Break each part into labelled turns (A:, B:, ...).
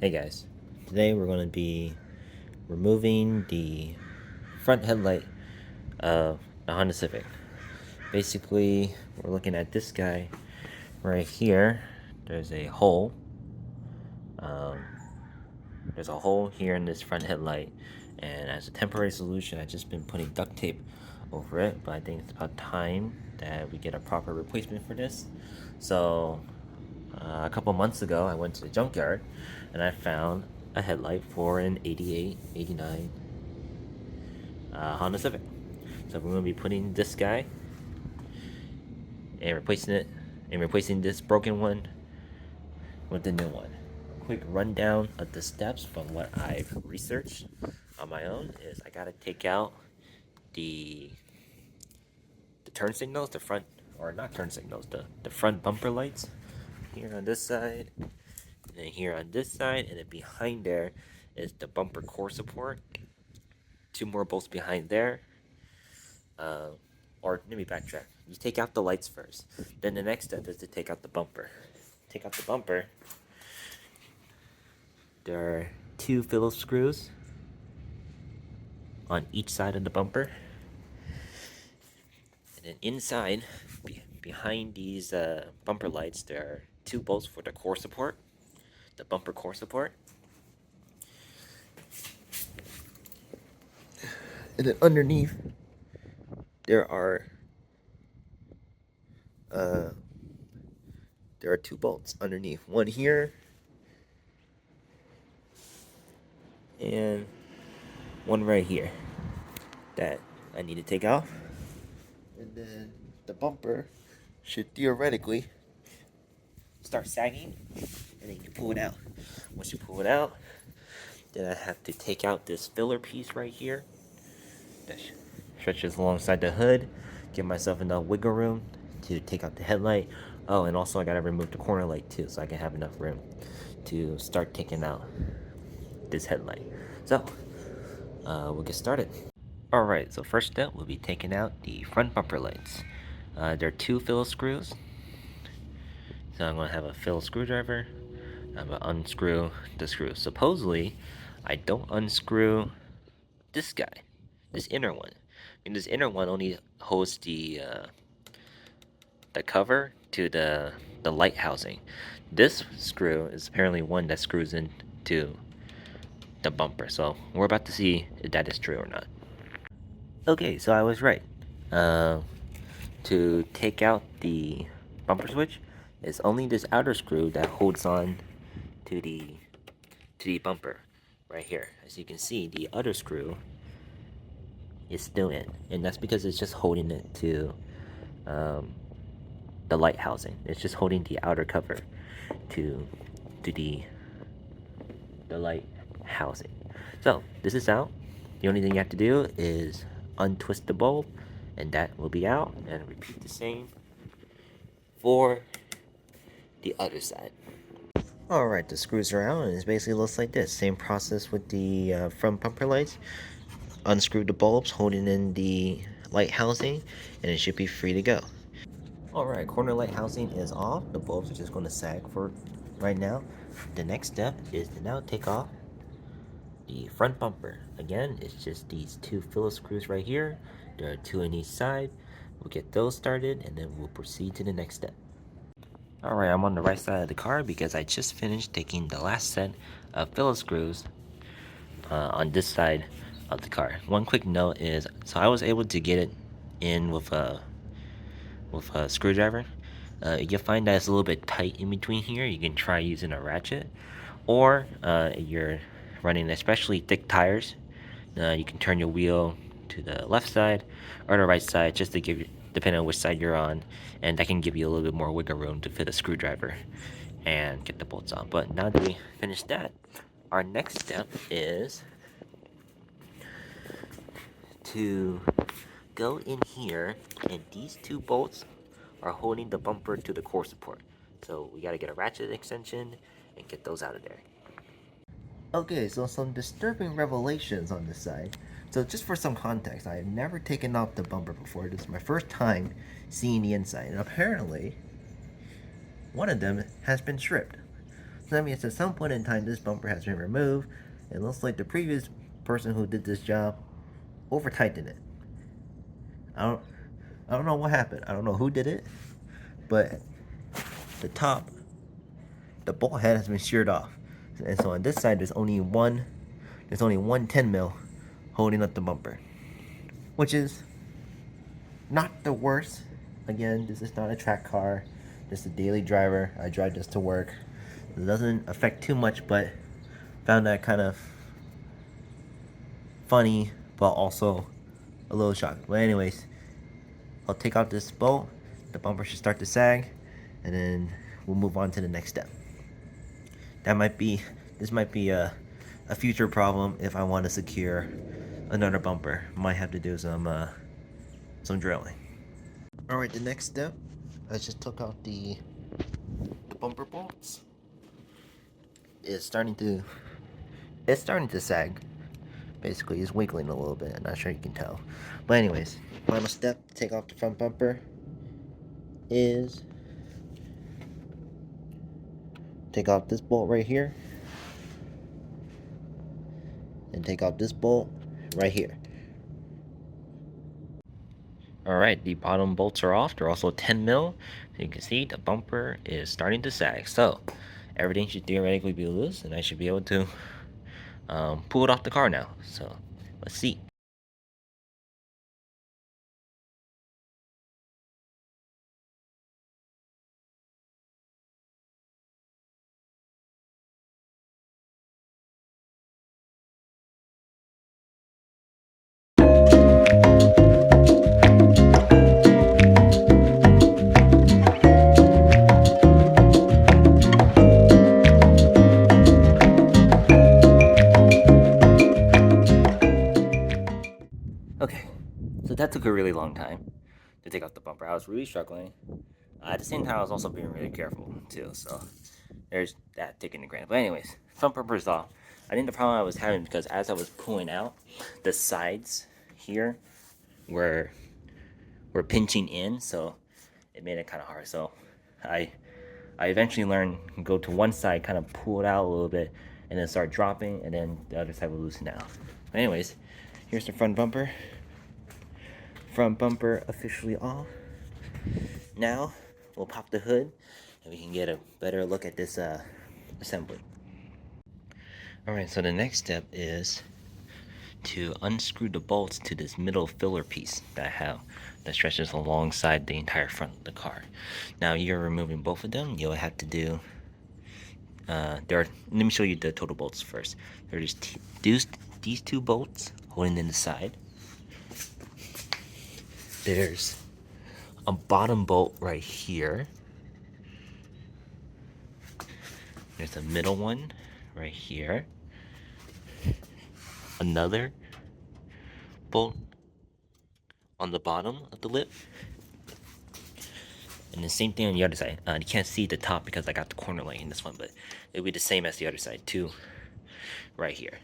A: Hey guys, today we're going to be removing the front headlight of the Honda Civic. Basically, we're looking at this guy right here. There's a hole. Um, there's a hole here in this front headlight, and as a temporary solution, I've just been putting duct tape over it. But I think it's about time that we get a proper replacement for this. So a couple months ago, I went to the junkyard and I found a headlight for an 88, 89 Honda Civic. So we're going to be putting this guy and replacing this broken one with the new one. Quick rundown of the steps from what I've researched on my own is I got to take out the turn signals, the front, or not turn signals, the front bumper lights here on this side, and then here on this side, and then behind there is the bumper core support. Two more bolts behind there. Or let me backtrack. You take out the lights first. Then the next step is to take out the bumper. Take out the bumper. There are two Phillips screws on each side of the bumper. And then inside, behind these bumper lights, there are two bolts for the core support, the bumper core support. And then underneath, there are two bolts underneath. One here and one right here that I need to take off. And then the bumper should theoretically start sagging, and then you can pull it out. Once you pull it out, then I have to take out this filler piece right here that stretches alongside the hood, give myself enough wiggle room to take out the headlight. Oh, and also I gotta remove the corner light too, so I can have enough room to start taking out this headlight. So we'll get started. Alright, so first step will be taking out the front bumper lights. There are two Phillips screws, so I'm going to have a Phillips screwdriver. I'm going to unscrew the screw. Supposedly, I don't unscrew this guy, this inner one. And this inner one only holds the cover to the light housing. This screw is apparently one that screws into the bumper. So we're about to see if that is true or not. Okay, so I was right. To take out the bumper switch, it's only this outer screw that holds on to the bumper right here. As you can see, the other screw is still in, and that's because it's just holding it to the light housing. It's just holding the outer cover to the light housing. So this is out. The only thing you have to do is untwist the bulb, and that will be out, and repeat the same for the other side. Alright, the screws are out, and it basically looks like this. Same process with the front bumper lights. Unscrew the bulbs holding in the light housing, and it should be free to go. Alright, corner light housing is off. The bulbs are just going to sag for right now. The next step is to now take off the front bumper. Again, it's just these two Phillips screws right here. There are two on each side. We'll get those started, and then we'll proceed to the next step. Alright, I'm on the right side of the car because I just finished taking the last set of Phillips screws on this side of the car. One quick note is, so I was able to get it in with a screwdriver. You'll find that it's a little bit tight in between here. You can try using a ratchet, or you're running especially thick tires, you can turn your wheel to the left side or the right side, just to give you, depending on which side you're on, and that can give you a little bit more wiggle room to fit a screwdriver and get the bolts on. But now that we finished that, our next step is to go in here, and these two bolts are holding the bumper to the core support. So we got to get a ratchet extension and get those out of there. Okay, so some disturbing revelations on this side. So just for some context, I have never taken off the bumper before. This is my first time seeing the inside, and apparently one of them has been stripped. So that means at some point in time this bumper has been removed. It looks like the previous person who did this job over tightened it. I don't know what happened. I don't know who did it, but the top, the bolt head has been sheared off. And so on this side there's only one 10 mil holding up the bumper, which is not the worst. Again, this is not a track car. This is a daily driver. I drive this to work. It doesn't affect too much, but found that kind of funny, but also a little shocking. But anyways, I'll take out this bolt. The bumper should start to sag, and then we'll move on to the next step. This might be a future problem if I want to secure another bumper. Might have to do some drilling. All right, the next step, I just took out the bumper bolts. It's starting to sag. Basically, it's wiggling a little bit. I'm not sure you can tell. But anyways, final step to take off the front bumper is take off this bolt right here and take off this bolt right here. Alright, the bottom bolts are off. They're also 10 mil. So you can see the bumper is starting to sag. So everything should theoretically be loose, and I should be able to pull it off the car now. So let's see. Okay, so that took a really long time to take off the bumper. I was really struggling. At the same time, I was also being really careful too. So there's that taking the granted. But anyways, front bumper is off. I think the problem I was having because as I was pulling out, the sides here were pinching in, so it made it kind of hard. So I eventually learned to go to one side, kind of pull it out a little bit, and then start dropping, and then the other side will loosen out. But anyways, here's the front bumper. Front bumper officially off. Now we'll pop the hood and we can get a better look at this assembly. Alright, so the next step is to unscrew the bolts to this middle filler piece that I have that stretches alongside the entire front of the car. Now you're removing both of them. You'll have to do let me show you the total bolts first. There's these two bolts holding in the side. There's a bottom bolt right here. There's a middle one right here. Another bolt on the bottom of the lip. And the same thing on the other side. You can't see the top because I got the corner light in this one, but it'll be the same as the other side too. Right here.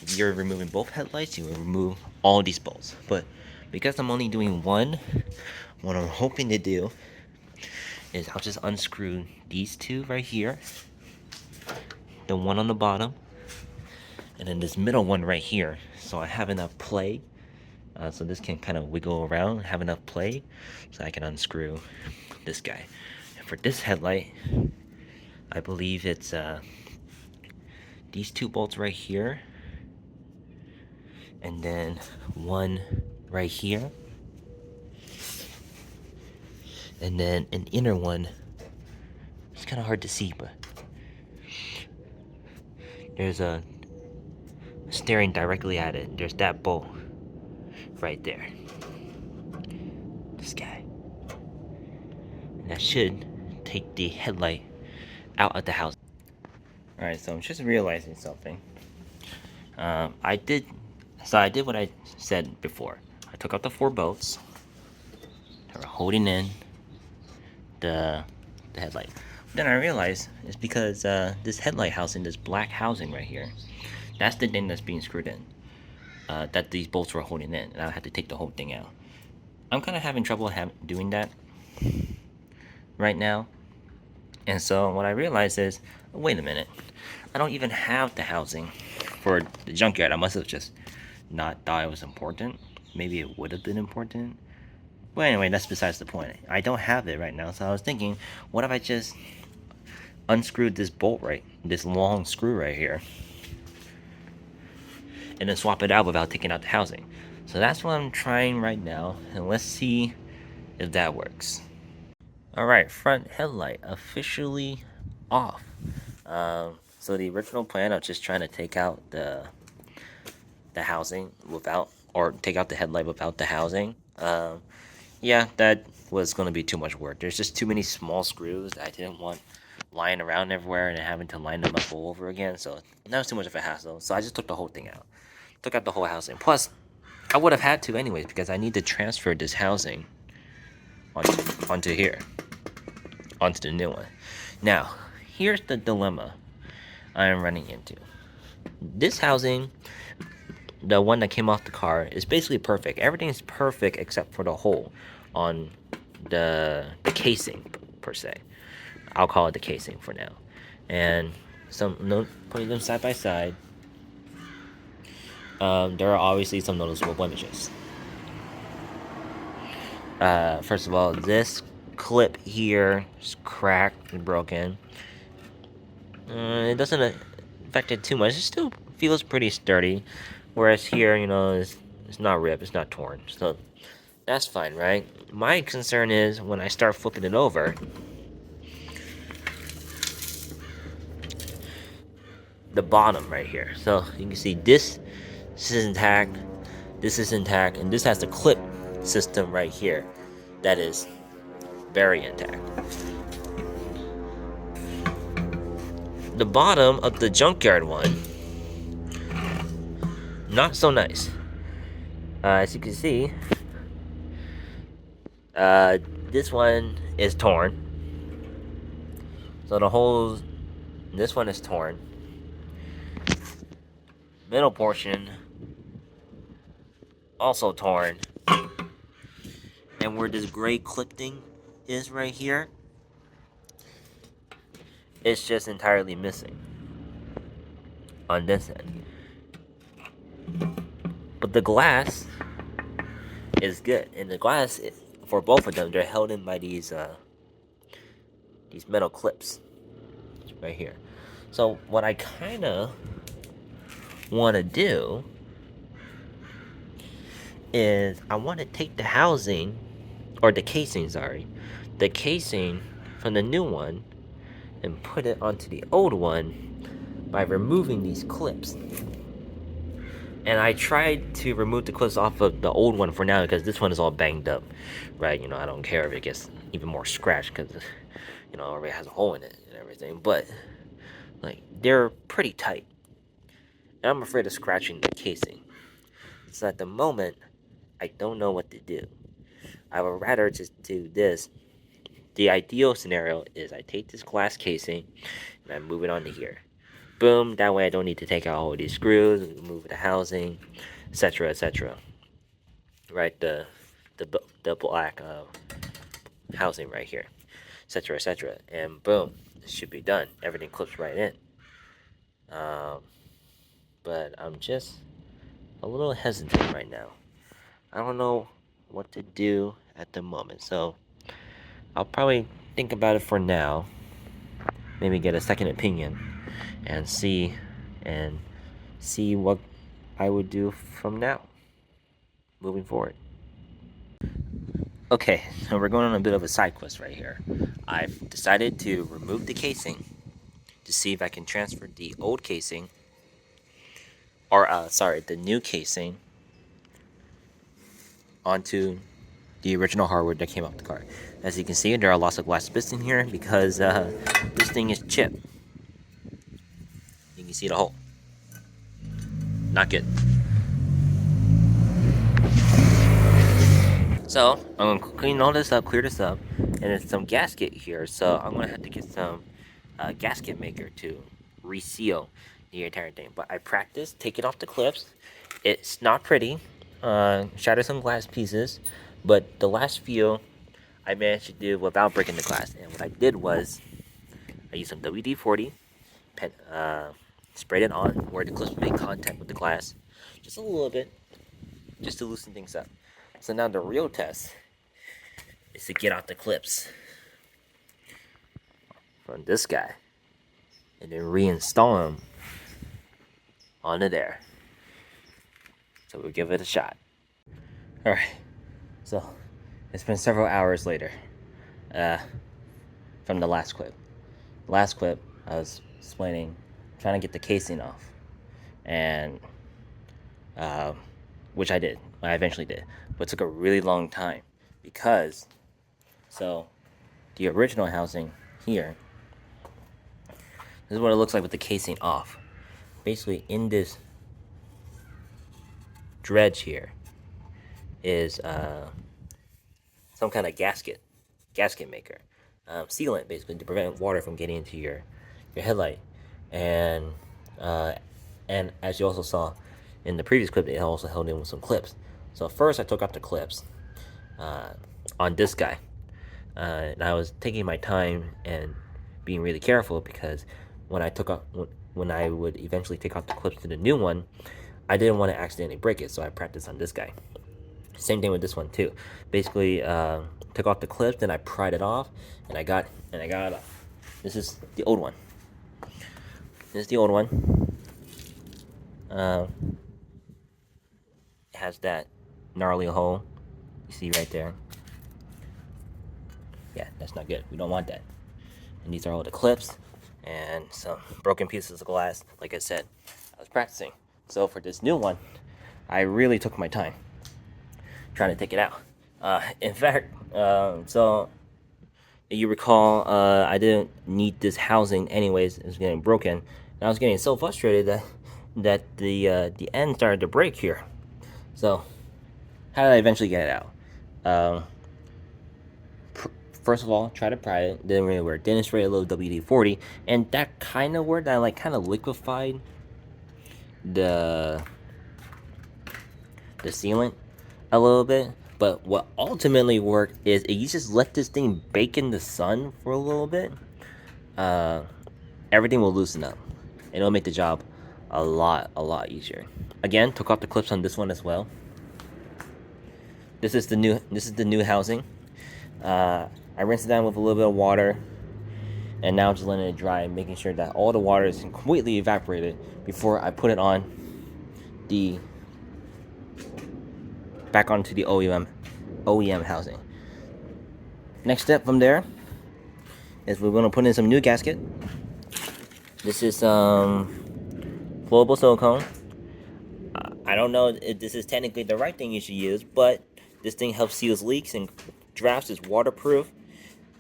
A: If you're removing both headlights, you will remove all these bolts. But because I'm only doing one, what I'm hoping to do is I'll just unscrew these two right here, the one on the bottom, and then this middle one right here, so I have enough play, so this can kind of wiggle around, have enough play, so I can unscrew this guy. And for this headlight, I believe it's these two bolts right here, and then one right here, and then an inner one. It's kind of hard to see, but there's a staring directly at it. There's that bolt right there. This guy. And that should take the headlight out of the house. Alright, so I'm just realizing something. I did what I said before. I took out the 4 bolts that were holding in the headlight. Then I realized it's because this headlight housing, this black housing right here, that's the thing that's being screwed in, that these bolts were holding in, and I had to take the whole thing out. I'm kind of having trouble doing that right now, And so what I realized is, wait a minute, I don't even have the housing for the junkyard. I must have just not thought it was important. Maybe it would have been important. But anyway, that's besides the point. I don't have it right now, so I was thinking, what if I just unscrewed this bolt this long screw right here, and then swap it out without taking out the housing. So that's what I'm trying right now, and let's see if that works. Alright, front headlight officially off. So the original plan of just trying to take out the housing without, or take out the headlight without the housing, yeah, that was going to be too much work. There's just too many small screws that I didn't want lying around everywhere and having to line them up all over again, so that was too much of a hassle. So I just took the whole thing out. Took out the whole housing. Plus, I would have had to anyways because I need to transfer this housing onto here. Onto the new one. Now, here's the dilemma I am running into. This housing, the one that came off the car, is basically perfect. Everything's perfect except for the hole on the casing, per se. I'll call it the casing for now. And putting them side by side, there are obviously some noticeable blemishes. First of all, this clip here is cracked and broken. It doesn't affect it too much. It still feels pretty sturdy. Whereas here, you know, it's not ripped, it's not torn. So that's fine, right? My concern is when I start flipping it over, the bottom right here. So you can see this is intact, this is intact, and this has the clip system right here that is very intact. The bottom of the junkyard one, not so nice. As you can see, this one is torn. So the holes, this one is torn. Middle portion, also torn. And where this gray clip thing is right here, it's just entirely missing on this end. But the glass is good, and the glass for both of them, they're held in by these metal clips right here. So what I kind of want to do is I want to take the housing, or the casing, sorry, the casing from the new one and put it onto the old one by removing these clips. And I tried to remove the clips off of the old one for now because this one is all banged up, right? You know, I don't care if it gets even more scratched because, you know, it already has a hole in it and everything. But, like, they're pretty tight. And I'm afraid of scratching the casing. So at the moment, I don't know what to do. I would rather just do this. The ideal scenario is I take this glass casing and I move it onto here. Boom, that way I don't need to take out all these screws, move the housing, etc., etc. Right, the black housing right here, etc., etc. And boom, this should be done. Everything clips right in. But I'm just a little hesitant right now. I don't know what to do at the moment, so I'll probably think about it for now. Maybe get a second opinion and see what I would do from now moving forward. Okay, so we're going on a bit of a side quest right here. I've decided to remove the casing to see if I can transfer the old casing, or the new casing onto the original hardware that came off the car. As you can see, there are lots of glass bits in here because this thing is chipped. You can see the hole. Not good. So I'm gonna clean all this up, clear this up, and there's some gasket here. So I'm gonna have to get some gasket maker to reseal the entire thing. But I practiced taking off the clips. It's not pretty. Shattered some glass pieces, but the last few I managed to do without breaking the glass. And what I did was I used some WD-40, sprayed it on where the clips make contact with the glass, just a little bit, just to loosen things up. So now the real test is to get out the clips from this guy and then reinstall them onto there. So we'll give it a shot. Alright, so it's been several hours later from the last clip. Last clip, I was explaining, trying to get the casing off, and which I did. I eventually did, but it took a really long time because so the original housing here, this is what it looks like with the casing off. Basically, in this dredge here is some kind of gasket maker, sealant basically to prevent water from getting into your headlight, and as you also saw in the previous clip, it also held in with some clips. So first I took out the clips on this guy, and I was taking my time and being really careful because when I would eventually take out the clips to the new one, I didn't want to accidentally break it, so I practiced on this guy. Same thing with this one too. Basically, took off the clips, then I pried it off, and I got it off. This is the old one. This is the old one. It has that gnarly hole you see right there. Yeah, that's not good. We don't want that. And these are all the clips and some broken pieces of glass. Like I said, I was practicing. So for this new one, I really took my time trying to take it out. In fact, so you recall, I didn't need this housing anyways. It was getting broken, and I was getting so frustrated that the end started to break here. So how did I eventually get it out? First of all, try to pry it. Didn't really work. Then spray a little WD-40, and that kind of worked. I like kind of liquefied the sealant a little bit. But what ultimately worked is you just let this thing bake in the sun for a little bit. Everything will loosen up, and it'll make the job a lot easier. Again, took off the clips on this one as well. This is the new housing. I rinsed it down with a little bit of water, and now I'm just letting it dry, making sure that all the water is completely evaporated before I put it on back onto the OEM housing. Next step from there is we're going to put in some new gasket. This is flowable silicone. I don't know if this is technically the right thing you should use, but this thing helps seal leaks and drafts. Is waterproof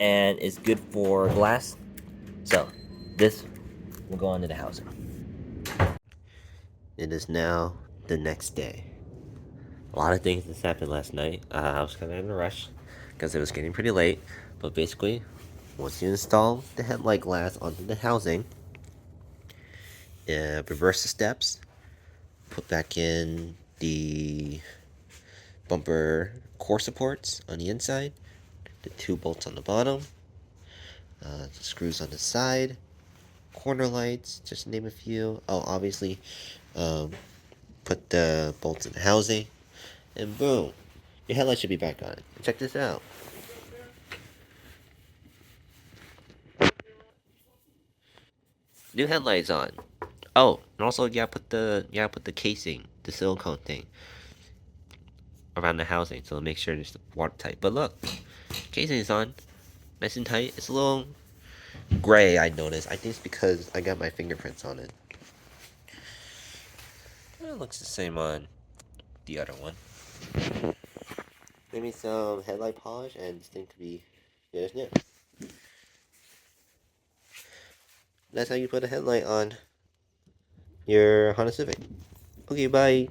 A: and is good for glass. So this will go into the housing. It is now the next day. A lot of things has happened last night. I was kind of in a rush because it was getting pretty late. But basically, once you install the headlight glass onto the housing, reverse the steps, put back in the bumper core supports on the inside, the 2 bolts on the bottom, the screws on the side, corner lights, just to name a few. Oh, obviously, put the bolts in the housing, and boom, your headlight should be back on. Check this out. New headlights on. Oh, and also put the casing, the silicone thing, around the housing so make sure it's watertight. But look, casing is on, nice and tight. It's a little gray, I noticed. I think it's because I got my fingerprints on it. It looks the same on the other one. Maybe some headlight polish and this thing could be good as new. That's how you put a headlight on your Honda Civic. Okay, bye.